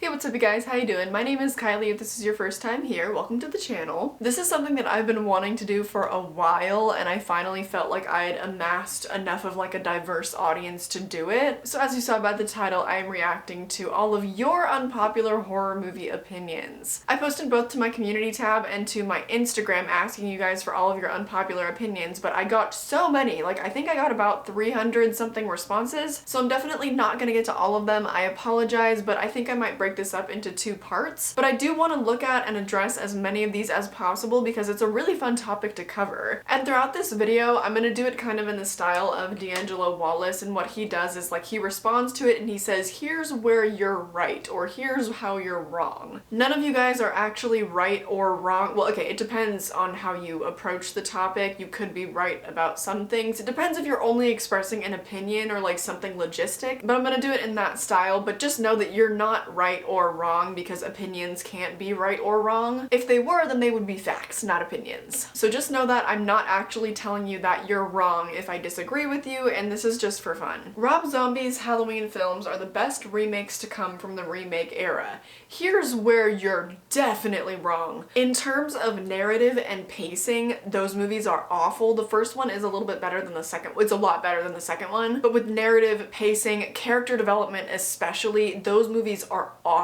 Hey, what's up you guys? How you doing? My name is Kylie. If this is your first time here, welcome to the channel. This is something that I've been wanting to do for a while, and I finally felt like I had amassed enough of like a diverse audience to do it. So as you saw by the title, I am reacting to all of your unpopular horror movie opinions. I posted both to my community tab and to my Instagram asking you guys for all of your unpopular opinions, but I got so many, like I think I got about 300 something responses, so I'm definitely not gonna get to all of them. I apologize, but I think I might break this up into two parts. But I do want to look at and address as many of these as possible because it's a really fun topic to cover. And throughout this video, I'm gonna do it kind of in the style of D'Angelo Wallace, and what he does is like he responds to it and he says, here's where you're right, or here's how you're wrong. None of you guys are actually right or wrong. Well, okay, it depends on how you approach the topic. You could be right about some things. It depends if you're only expressing an opinion or like something logistic, but I'm gonna do it in that style. But just know that you're not right or wrong because opinions can't be right or wrong. If they were, then they would be facts, not opinions. So just know that I'm not actually telling you that you're wrong if I disagree with you, and this is just for fun. Rob Zombie's Halloween films are the best remakes to come from the remake era. Here's where you're definitely wrong. In terms of narrative and pacing, those movies are awful. The first one is a little bit better than the second. It's a lot better than the second one, but with narrative, pacing, character development especially, those movies are awful.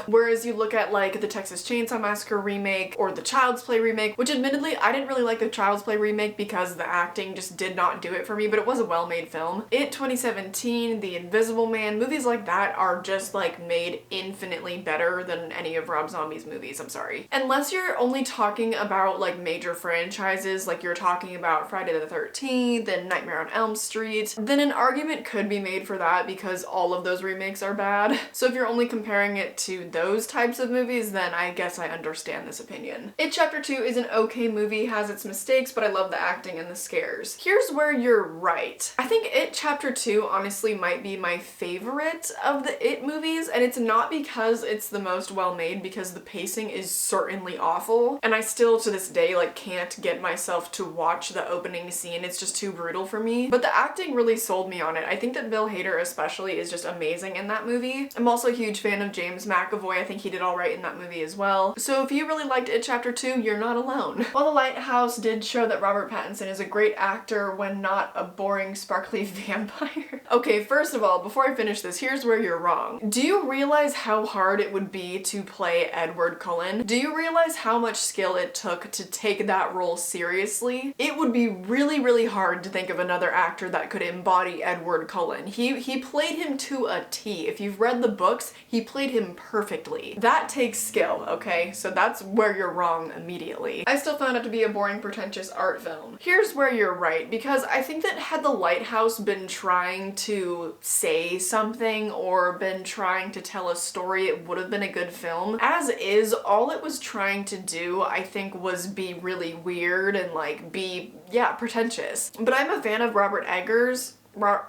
Whereas you look at like the Texas Chainsaw Massacre remake or the Child's Play remake, which admittedly I didn't really like the Child's Play remake because the acting just did not do it for me, but it was a well-made film. It 2017, The Invisible Man, movies like that are just like made infinitely better than any of Rob Zombie's movies, I'm sorry. Unless you're only talking about like major franchises, like you're talking about Friday the 13th and Nightmare on Elm Street, then an argument could be made for that because all of those remakes are bad. So if you're only comparing it to those types of movies, then I guess I understand this opinion. It Chapter 2 is an okay movie, has its mistakes, but I love the acting and the scares. Here's where you're right. I think It Chapter 2 honestly might be my favorite of the It movies, and it's not because it's the most well-made, because the pacing is certainly awful, and I still to this day like can't get myself to watch the opening scene. It's just too brutal for me. But the acting really sold me on it. I think that Bill Hader especially is just amazing in that movie. I'm also a huge fan of James McAvoy. I think he did all right in that movie as well. So if you really liked It Chapter 2, you're not alone. While The Lighthouse did show that Robert Pattinson is a great actor when not a boring, sparkly vampire. Okay, first of all, before I finish this, here's where you're wrong. Do you realize how hard it would be to play Edward Cullen? Do you realize how much skill it took to take that role seriously? It would be really, really hard to think of another actor that could embody Edward Cullen. He played him to a T. If you've read the books, he played him perfectly. That takes skill, okay? So that's where you're wrong immediately. I still found it to be a boring, pretentious art film. Here's where you're right, because I think that had The Lighthouse been trying to say something or been trying to tell a story, it would have been a good film. As is, all it was trying to do, I think, was be really weird and like be, yeah, pretentious. But I'm a fan of Robert Eggers, Robert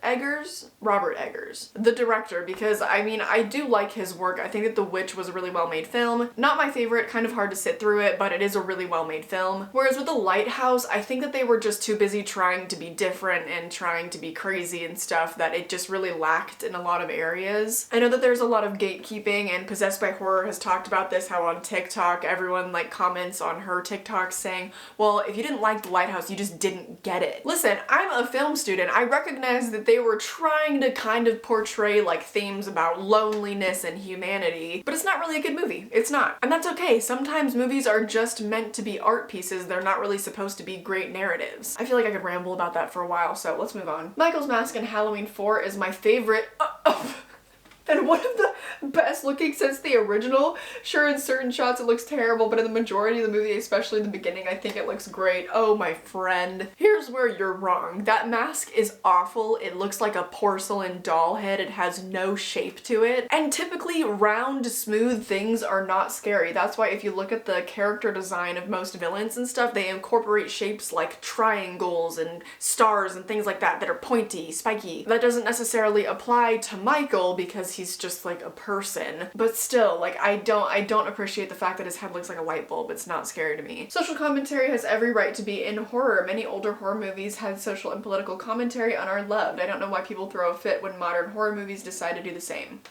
Eggers, the director, because I mean, I do like his work. I think that The Witch was a really well-made film. Not my favorite, kind of hard to sit through it, but it is a really well-made film. Whereas with The Lighthouse, I think that they were just too busy trying to be different and trying to be crazy and stuff that it just really lacked in a lot of areas. I know that there's a lot of gatekeeping, and Possessed by Horror has talked about this, how on TikTok, everyone like comments on her TikTok saying, well, if you didn't like The Lighthouse, you just didn't get it. Listen, I'm a film student. I recognize that they were trying to kind of portray like themes about loneliness and humanity, but it's not really a good movie. It's not. And that's okay. Sometimes movies are just meant to be art pieces. They're not really supposed to be great narratives. I feel like I could ramble about that for a while, so let's move on. Michael's Mask in Halloween 4 is my favorite. And one of the best looking since the original. Sure, in certain shots it looks terrible, but in the majority of the movie, especially the beginning, I think it looks great. Oh, my friend. Here's where you're wrong. That mask is awful. It looks like a porcelain doll head. It has no shape to it. And typically round, smooth things are not scary. That's why if you look at the character design of most villains and stuff, they incorporate shapes like triangles and stars and things like that that are pointy, spiky. That doesn't necessarily apply to Michael because he's just like a person, but still, like I don't appreciate the fact that his head looks like a light bulb. It's not scary to me. Social commentary has every right to be in horror. Many older horror movies had social and political commentary and are loved. I don't know why people throw a fit when modern horror movies decide to do the same.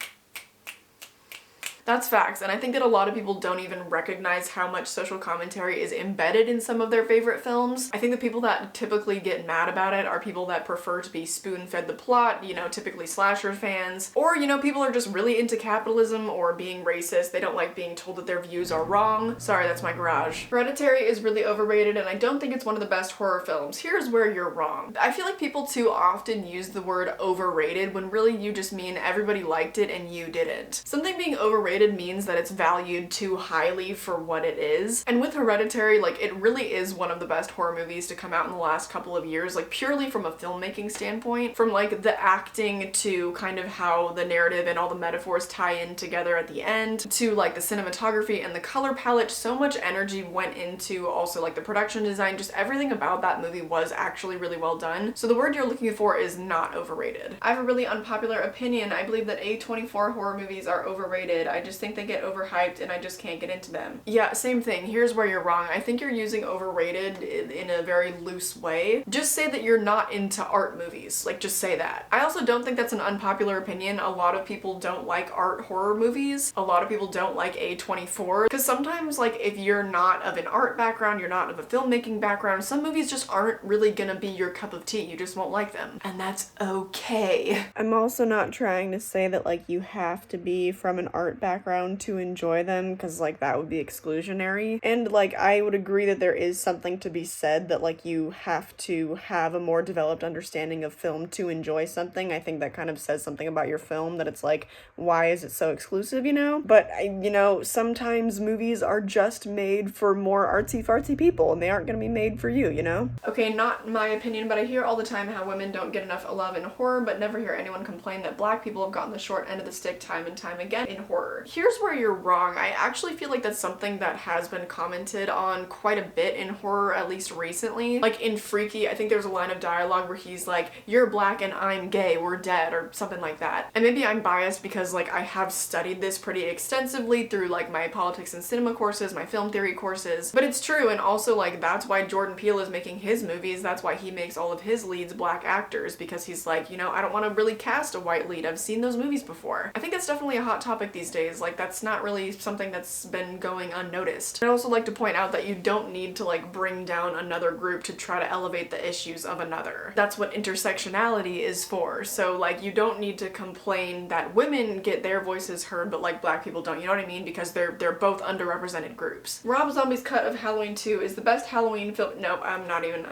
That's facts, and I think that a lot of people don't even recognize how much social commentary is embedded in some of their favorite films. I think the people that typically get mad about it are people that prefer to be spoon-fed the plot, you know, typically slasher fans, or, you know, people are just really into capitalism or being racist. They don't like being told that their views are wrong. Sorry, that's my garage. Hereditary is really overrated, and I don't think it's one of the best horror films. Here's where you're wrong. I feel like people too often use the word overrated when really you just mean everybody liked it and you didn't. Something being overrated means that it's valued too highly for what it is. And with Hereditary, like, it really is one of the best horror movies to come out in the last couple of years, like purely from a filmmaking standpoint, from like the acting to kind of how the narrative and all the metaphors tie in together at the end, to like the cinematography and the color palette. So much energy went into also like the production design. Just everything about that movie was actually really well done. So the word you're looking for is not overrated. I have a really unpopular opinion. I believe that A24 horror movies are overrated. I just think they get overhyped and I just can't get into them. Yeah, same thing. Here's where you're wrong. I think you're using overrated in a very loose way. Just say that you're not into art movies. Like, just say that. I also don't think that's an unpopular opinion. A lot of people don't like art horror movies. A lot of people don't like A24 because sometimes, like, if you're not of an art background, you're not of a filmmaking background, some movies just aren't really gonna be your cup of tea. You just won't like them. And that's okay. I'm also not trying to say that, like, you have to be from an art background to enjoy them, because, like, that would be exclusionary. And, like, I would agree that there is something to be said that, like, you have to have a more developed understanding of film to enjoy something. I think that kind of says something about your film, that it's like, why is it so exclusive, you know? But, you know, sometimes movies are just made for more artsy-fartsy people, and they aren't gonna be made for you, you know? Okay, not my opinion, but I hear all the time how women don't get enough love in horror, but never hear anyone complain that black people have gotten the short end of the stick time and time again in horror. Here's where you're wrong. I actually feel like that's something that has been commented on quite a bit in horror, at least recently. Like in Freaky, I think there's a line of dialogue where he's like, "You're black and I'm gay, we're dead," or something like that. And maybe I'm biased because, like, I have studied this pretty extensively through, like, my politics and cinema courses, my film theory courses, but it's true. And also, like, that's why Jordan Peele is making his movies. That's why he makes all of his leads black actors, because he's like, you know, I don't want to really cast a white lead. I've seen those movies before. I think that's definitely a hot topic these days. Like, that's not really something that's been going unnoticed. I'd also like to point out that you don't need to, like, bring down another group to try to elevate the issues of another. That's what intersectionality is for. So, like, you don't need to complain that women get their voices heard, but, like, black people don't. You know what I mean? Because they're both underrepresented groups. Rob Zombie's cut of Halloween 2 is the best Halloween film. Nope, I'm not even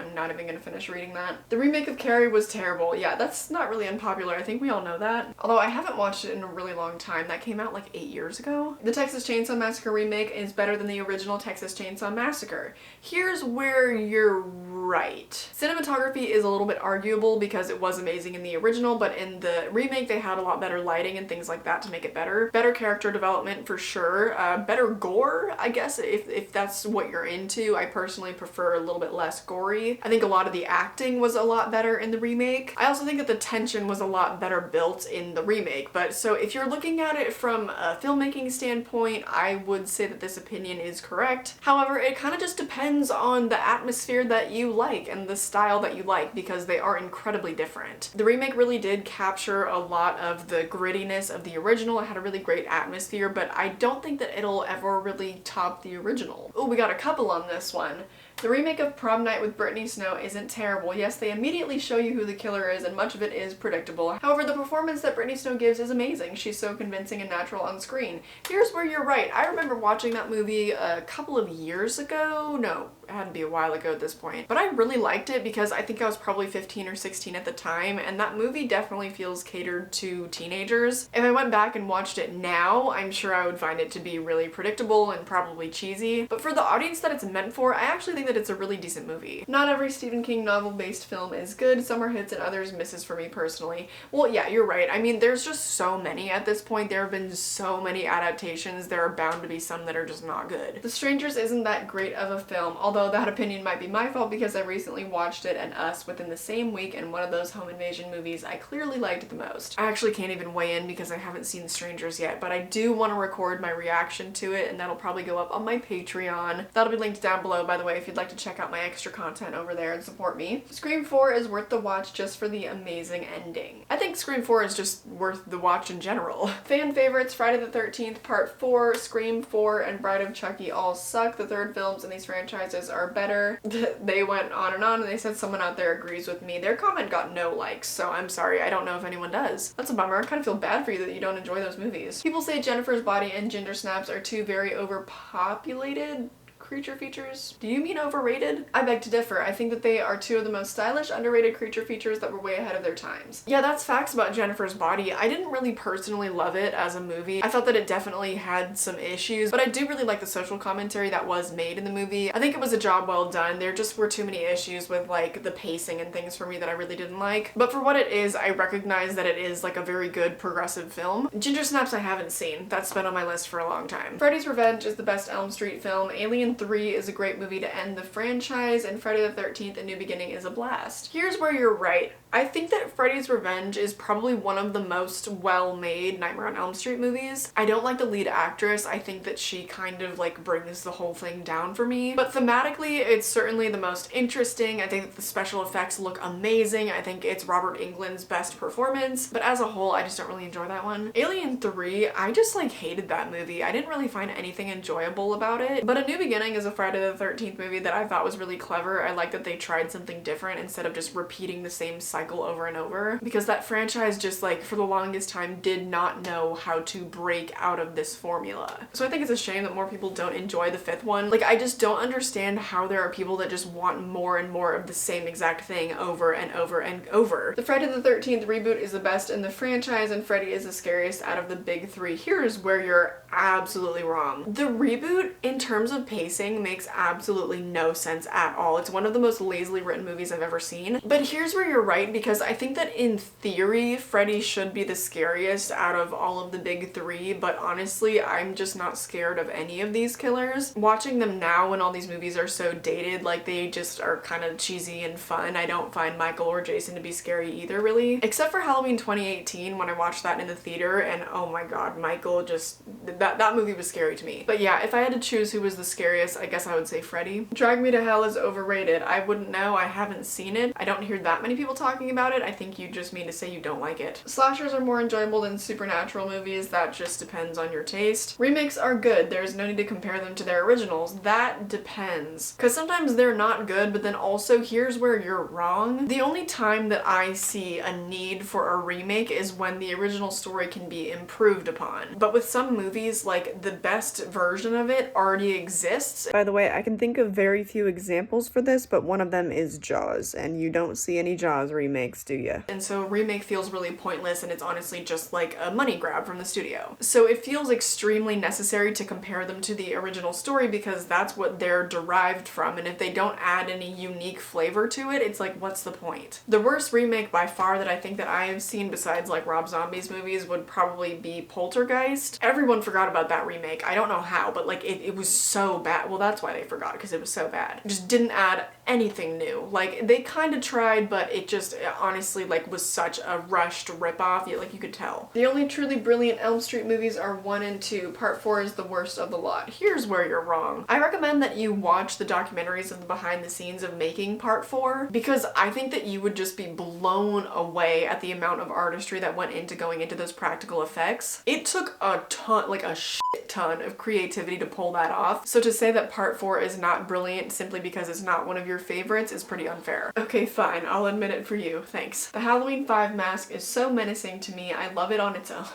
gonna finish reading that. The remake of Carrie was terrible. Yeah, that's not really unpopular. I think we all know that. Although I haven't watched it in a really long time. That came out like 8 years ago. The Texas Chainsaw Massacre remake is better than the original Texas Chainsaw Massacre. Here's where you're right. Cinematography is a little bit arguable because it was amazing in the original, but in the remake they had a lot better lighting and things like that to make it better. Better character development for sure. Better gore, I guess, if that's what you're into. I personally prefer a little bit less gory. I think a lot of the acting was a lot better in the remake. I also think that the tension was a lot better built in the remake. But so if you're looking at it from a filmmaking standpoint, I would say that this opinion is correct. However, it kind of just depends on the atmosphere that you like and the style that you like, because they are incredibly different. The remake really did capture a lot of the grittiness of the original. It had a really great atmosphere, but I don't think that it'll ever really top the original. Oh, we got a couple on this one. The remake of Prom Night with Brittany Snow isn't terrible. Yes, they immediately show you who the killer is, and much of it is predictable. However, the performance that Brittany Snow gives is amazing. She's so convincing and natural on screen. Here's where you're right. I remember watching that movie a couple of years ago. No, it had to be a while ago at this point. But I really liked it because I think I was probably 15 or 16 at the time, and that movie definitely feels catered to teenagers. If I went back and watched it now, I'm sure I would find it to be really predictable and probably cheesy. But for the audience that it's meant for, I actually think that it's a really decent movie. Not every Stephen King novel-based film is good. Some are hits and others misses for me personally. Well, yeah, you're right. I mean, there's just so many at this point. There have been so many adaptations. There are bound to be some that are just not good. The Strangers isn't that great of a film, although that opinion might be my fault because I recently watched it and Us within the same week, and one of those home invasion movies I clearly liked the most. I actually can't even weigh in because I haven't seen The Strangers yet, but I do want to record my reaction to it, and that'll probably go up on my Patreon. That'll be linked down below, by the way, if you'd like to check out my extra content over there and support me. Scream 4 is worth the watch just for the amazing ending. I think Scream 4 is just worth the watch in general. Fan favorites: Friday Friday the 13th Part 4, Scream 4, and Bride of Chucky all suck. The third films in these franchises are better. They went on, and they said someone out there agrees with me. Their comment got no likes, so I'm sorry. I don't know if anyone does. That's a bummer. I kind of feel bad for you that you don't enjoy those movies. People say Jennifer's Body and Ginger Snaps are two very overpopulated creature features. Do you mean overrated? I beg to differ. I think that they are two of the most stylish, underrated creature features that were way ahead of their times. Yeah, that's facts about Jennifer's Body. I didn't really personally love it as a movie. I thought that it definitely had some issues, but I do really like the social commentary that was made in the movie. I think it was a job well done. There just were too many issues with like the pacing and things for me that I really didn't like. But for what it is, I recognize that it is like a very good progressive film. Ginger Snaps I haven't seen. That's been on my list for a long time. Freddy's Revenge is the best Elm Street film. Alien 3 is a great movie to end the franchise, and Friday the 13th: A New Beginning is a blast. Here's where you're right. I think that Freddy's Revenge is probably one of the most well-made Nightmare on Elm Street movies. I don't like the lead actress. I think that she kind of like brings the whole thing down for me. But thematically, it's certainly the most interesting. I think that the special effects look amazing. I think it's Robert Englund's best performance. But as a whole, I just don't really enjoy that one. Alien 3, I just like hated that movie. I didn't really find anything enjoyable about it. But A New Beginning is a Friday the 13th movie that I thought was really clever. I like that they tried something different instead of just repeating the same cycle over and over, because that franchise just like for the longest time did not know how to break out of this formula. So I think it's a shame that more people don't enjoy the fifth one. Like I just don't understand how there are people that just want more and more of the same exact thing over and over and over. The Friday the 13th reboot is the best in the franchise, and Freddy is the scariest out of the big three. Here's where you're absolutely wrong. The reboot in terms of pacing makes absolutely no sense at all. It's one of the most lazily written movies I've ever seen. But here's where you're right, because I think that in theory, Freddy should be the scariest out of all of the big three, but honestly, I'm just not scared of any of these killers. Watching them now when all these movies are so dated, like they just are kind of cheesy and fun, I don't find Michael or Jason to be scary either, really. Except for Halloween 2018 when I watched that in the theater, and oh my god, Michael just, that movie was scary to me. But yeah, if I had to choose who was the scariest, I guess I would say Freddy. Drag Me to Hell is overrated. I wouldn't know, I haven't seen it. I don't hear that many people talking about it. I think you just mean to say you don't like it. Slashers are more enjoyable than supernatural movies. That just depends on your taste. Remakes are good. There's no need to compare them to their originals. That depends. Because sometimes they're not good, but then also here's where you're wrong. The only time that I see a need for a remake is when the original story can be improved upon. But with some movies, like the best version of it already exists. By the way, I can think of very few examples for this, but one of them is Jaws, and you don't see any Jaws remakes, do you? And so remake feels really pointless, and it's honestly just like a money grab from the studio. So it feels extremely necessary to compare them to the original story because that's what they're derived from, and if they don't add any unique flavor to it, it's like, what's the point? The worst remake by far that I think that I have seen besides like Rob Zombie's movies would probably be Poltergeist. Everyone forgot about that remake. I don't know how, but like it was so bad. Well, that's why they forgot, because it was so bad. It just didn't add anything new. Like they kind of tried, but it just honestly like was such a rushed ripoff. Like you could tell. The only truly brilliant Elm Street movies are 1 and 2. Part 4 is the worst of the lot. Here's where you're wrong. I recommend that you watch the documentaries of the behind the scenes of making Part 4, because I think that you would just be blown away at the amount of artistry that went into going into those practical effects. It took a ton, like a shit ton of creativity to pull that off. So to say that Part 4 is not brilliant simply because it's not one of your favorites is pretty unfair. Okay, fine, I'll admit it for you, thanks. The Halloween 5 mask is so menacing to me, I love it on its own.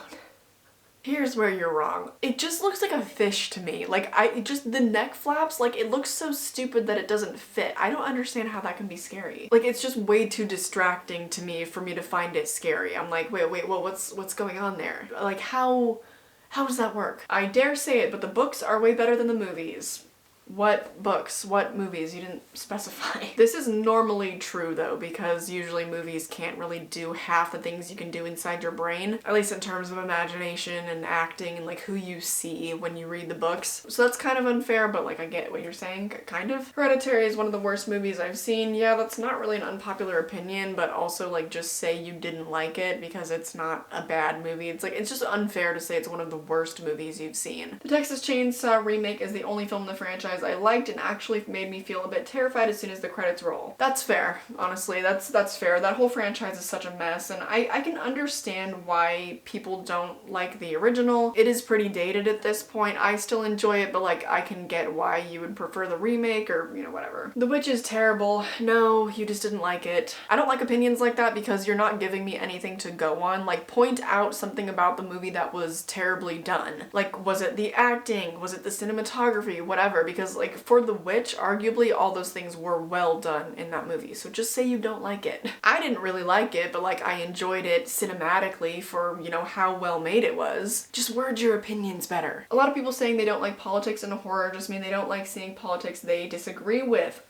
Here's where you're wrong. It just looks like a fish to me. Like, the neck flaps, like, it looks so stupid that it doesn't fit. I don't understand how that can be scary. Like, it's just way too distracting to me for me to find it scary. I'm like, wait, well, what's going on there? Like, how does that work? I dare say it, but the books are way better than the movies. What books? What movies? You didn't specify. This is normally true though, because usually movies can't really do half the things you can do inside your brain, at least in terms of imagination and acting and like who you see when you read the books. So that's kind of unfair, but like I get what you're saying, kind of. Hereditary is one of the worst movies I've seen. Yeah, that's not really an unpopular opinion, but also like just say you didn't like it because it's not a bad movie. It's like, it's just unfair to say it's one of the worst movies you've seen. The Texas Chainsaw remake is the only film in the franchise franchise I liked and actually made me feel a bit terrified as soon as the credits roll. That's fair, honestly, that's fair. That whole franchise is such a mess, and I can understand why people don't like the original. It is pretty dated at this point. I still enjoy it, but like I can get why you would prefer the remake or, you know, whatever. The Witch is terrible. No, you just didn't like it. I don't like opinions like that because you're not giving me anything to go on. Like, point out something about the movie that was terribly done. Like, was it the acting? Was it the cinematography? Whatever. Because like for The Witch, arguably all those things were well done in that movie. So just say you don't like it. I didn't really like it, but like I enjoyed it cinematically for, you know, how well made it was. Just word your opinions better. A lot of people saying they don't like politics in horror just mean they don't like seeing politics they disagree with.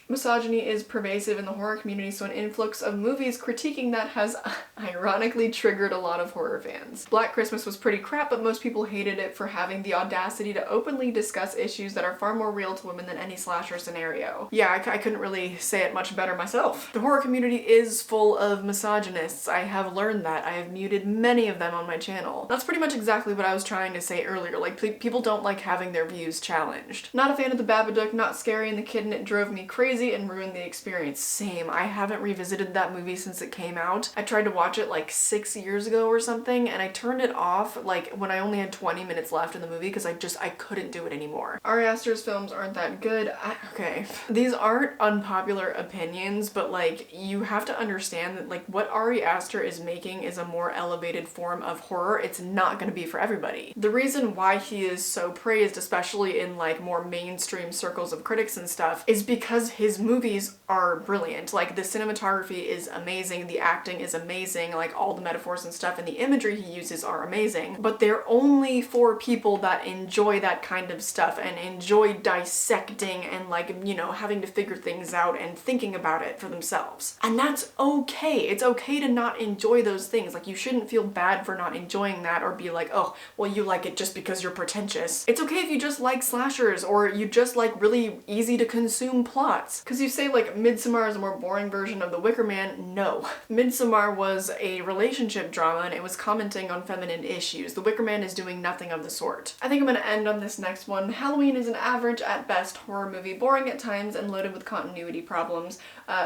Misogyny is pervasive in the horror community, so an influx of movies critiquing that has ironically triggered a lot of horror fans. Black Christmas was pretty crap, but most people hated it for having the audacity to openly discuss issues that are far more real to women than any slasher scenario. Yeah, I couldn't really say it much better myself. The horror community is full of misogynists. I have learned that. I have muted many of them on my channel. That's pretty much exactly what I was trying to say earlier. Like, people don't like having their views challenged. Not a fan of The Babadook, not Scary and the Kid, and it drove me crazy and ruined the experience. Same. I haven't revisited that movie since it came out. I tried to watch it like 6 years ago or something, and I turned it off like when I only had 20 minutes left in the movie because I couldn't do it anymore. Ari Aster's films aren't that good. Okay. These aren't unpopular opinions, but like you have to understand that like what Ari Aster is making is a more elevated form of horror. It's not going to be for everybody. The reason why he is so praised, especially in like more mainstream circles of critics and stuff, is because his movies are brilliant. Like the cinematography is amazing, the acting is amazing, like all the metaphors and stuff and the imagery he uses are amazing, but they're only for people that enjoy that kind of stuff and enjoy dissecting and like, you know, having to figure things out and thinking about it for themselves. And that's okay. It's okay to not enjoy those things. Like you shouldn't feel bad for not enjoying that or be like, oh, well you like it just because you're pretentious. It's okay if you just like slashers or you just like really easy to consume plots. Because you say like Midsommar is a more boring version of The Wicker Man. No. Midsommar was a relationship drama and it was commenting on feminine issues. The Wicker Man is doing nothing of the sort. I think I'm gonna end on this next one. Halloween is an average at best horror movie, boring at times and loaded with continuity problems.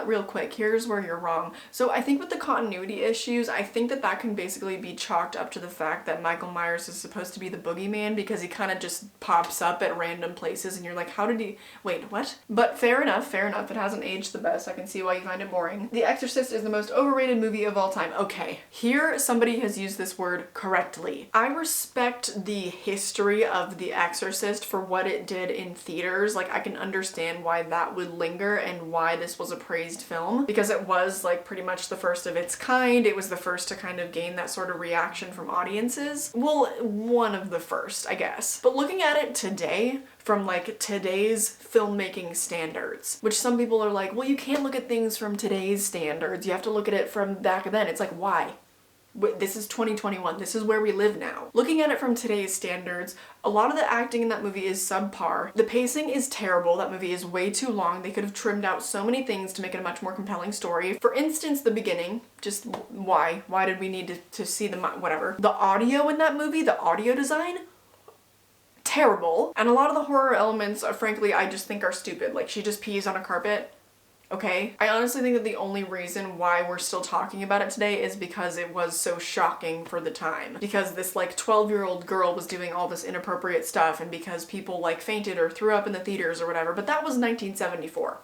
Real quick, here's where you're wrong. So I think with the continuity issues, I think that can basically be chalked up to the fact that Michael Myers is supposed to be the boogeyman because he kind of just pops up at random places and you're like, how did he, wait, what? But fair enough. It hasn't aged the best. I can see why you find it boring. The Exorcist is the most overrated movie of all time. Okay, here somebody has used this word correctly. I respect the history of The Exorcist for what it did in theaters. Like I can understand why that would linger and why this was a praised film because it was like pretty much the first of its kind. It was the first to kind of gain that sort of reaction from audiences. Well, one of the first, I guess. But looking at it today, from like today's filmmaking standards, which some people are like, well, you can't look at things from today's standards. You have to look at it from back then. It's like, why? This is 2021. This is where we live now. Looking at it from today's standards, a lot of the acting in that movie is subpar. The pacing is terrible. That movie is way too long. They could have trimmed out so many things to make it a much more compelling story. For instance, the beginning, just why? Why did we need to see the, whatever. The audio in that movie, the audio design, terrible. And a lot of the horror elements, frankly, I just think are stupid. Like she just pees on a carpet. Okay. I honestly think that the only reason why we're still talking about it today is because it was so shocking for the time. Because this like 12-year-old girl was doing all this inappropriate stuff and because people like fainted or threw up in the theaters or whatever, but that was 1974.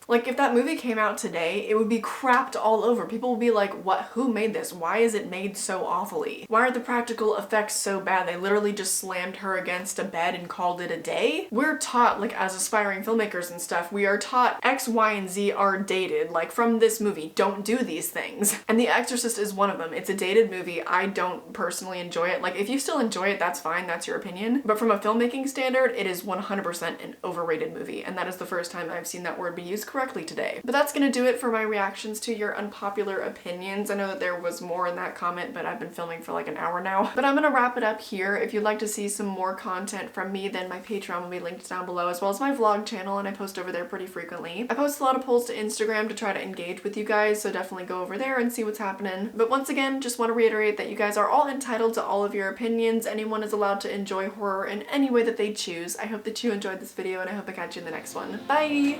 Like, if that movie came out today, it would be crapped all over. People would be like, what? Who made this? Why is it made so awfully? Why are the practical effects so bad? They literally just slammed her against a bed and called it a day? We're taught, like, as aspiring filmmakers and stuff, we are taught X, Y, and Z are dated. Like, from this movie, don't do these things. And The Exorcist is one of them. It's a dated movie. I don't personally enjoy it. Like, if you still enjoy it, that's fine. That's your opinion. But from a filmmaking standard, it is 100% an overrated movie. And that is the first time I've seen that word be used correctly today. But that's gonna do it for my reactions to your unpopular opinions. I know that there was more in that comment, but I've been filming for like an hour now. But I'm gonna wrap it up here. If you'd like to see some more content from me, then my Patreon will be linked down below, as well as my vlog channel, and I post over there pretty frequently. I post a lot of polls to Instagram to try to engage with you guys, so definitely go over there and see what's happening. But once again, just want to reiterate that you guys are all entitled to all of your opinions. Anyone is allowed to enjoy horror in any way that they choose. I hope that you enjoyed this video, and I hope I catch you in the next one. Bye!